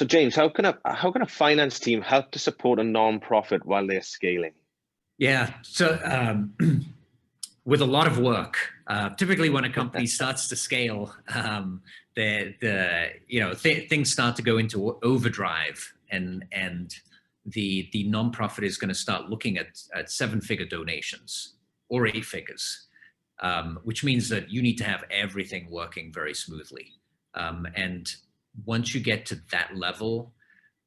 So James, how can a finance team help to support a non-profit while they're scaling? Yeah, so with a lot of work, typically when a company starts to scale, things start to go into overdrive, and the nonprofit is going to start looking at 7-figure donations or 8 figures, which means that you need to have everything working very smoothly. And once you get to that level,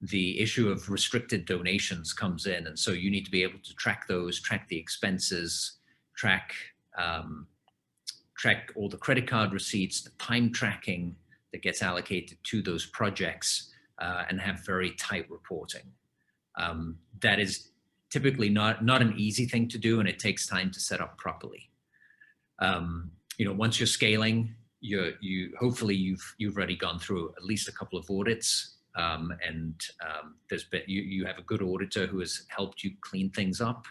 the issue of restricted donations comes in. And so you need to be able to track those, track the expenses, track all the credit card receipts, the time tracking that gets allocated to those projects, and have very tight reporting. That is typically not an easy thing to do, and it takes time to set up properly. Once you're scaling, hopefully you've already gone through at least a couple of audits, and you have a good auditor who has helped you clean things up,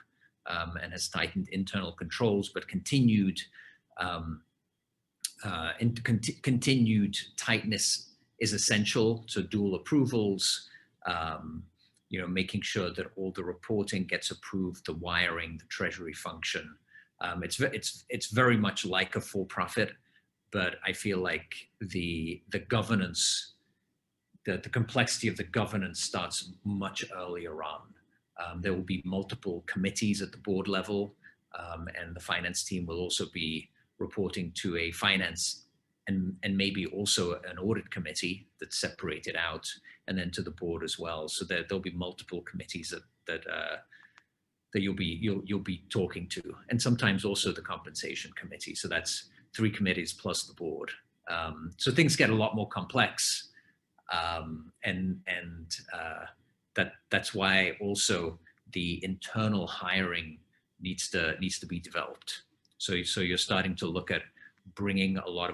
and has tightened internal controls, but continued tightness is essential. So dual approvals, making sure that all the reporting gets approved, the wiring, the treasury function. It's very much like a for-profit, but I feel like the governance, the complexity of the governance starts much earlier on. There will be multiple committees at the board level, and the finance team will also be reporting to a finance and maybe also an audit committee that's separated out, and then to the board as well. So there'll be multiple committees that you'll be talking to, and sometimes also the compensation committee. So that's 3 committees plus the board. So things get a lot more complex, that's why also the internal hiring needs to be developed. So you're starting to look at bringing a lot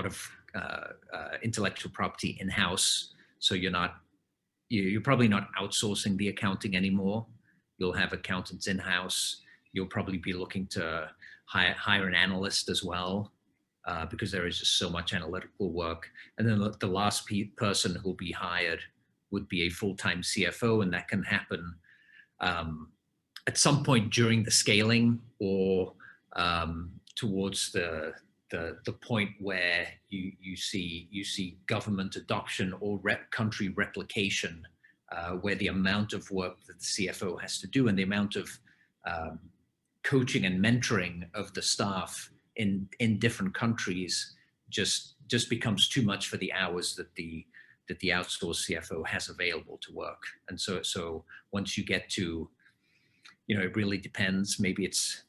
of intellectual property in-house. So you're probably not outsourcing the accounting anymore. You'll have accountants in-house. You'll probably be looking to hire an analyst as well, because there is just so much analytical work. And then the last person who'll be hired would be a full-time CFO, and that can happen at some point during the scaling, or towards the point where you see government adoption or country replication, where the amount of work that the CFO has to do and the amount of coaching and mentoring of the staff in different countries just becomes too much for the hours that the outsourced CFO has available to work. And so once you get to, it really depends, maybe it's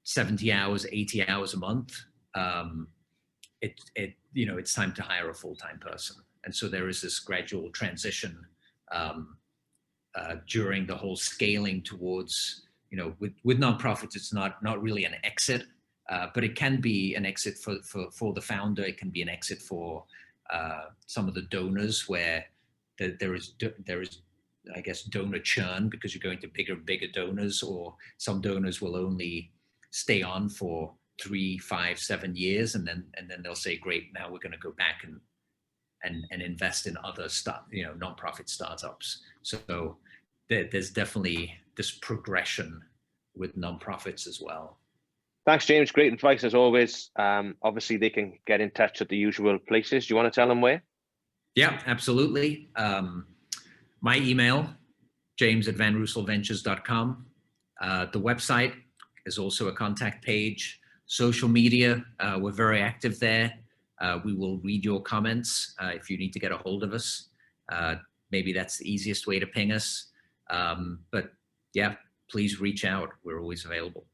70 hours, 80 hours a month, it's time to hire a full-time person. And so there is this gradual transition during the whole scaling towards, with nonprofits, it's not really an exit, but it can be an exit for the founder. It can be an exit for some of the donors, where there is, I guess, donor churn, because you're going to bigger and bigger donors, or some donors will only stay on for 3, 5, 7 years, and then they'll say, great, now we're going to go back and invest in other nonprofit startups. So there's definitely this progression with nonprofits as well. Thanks, James. Great advice as always. Obviously, they can get in touch at the usual places. Do you want to tell them where? Yeah, absolutely. My email, james@vanreuselventures.com. The website is also a contact page. Social media, we're very active there. We will read your comments if you need to get a hold of us. Maybe that's the easiest way to ping us. But yeah, please reach out. We're always available.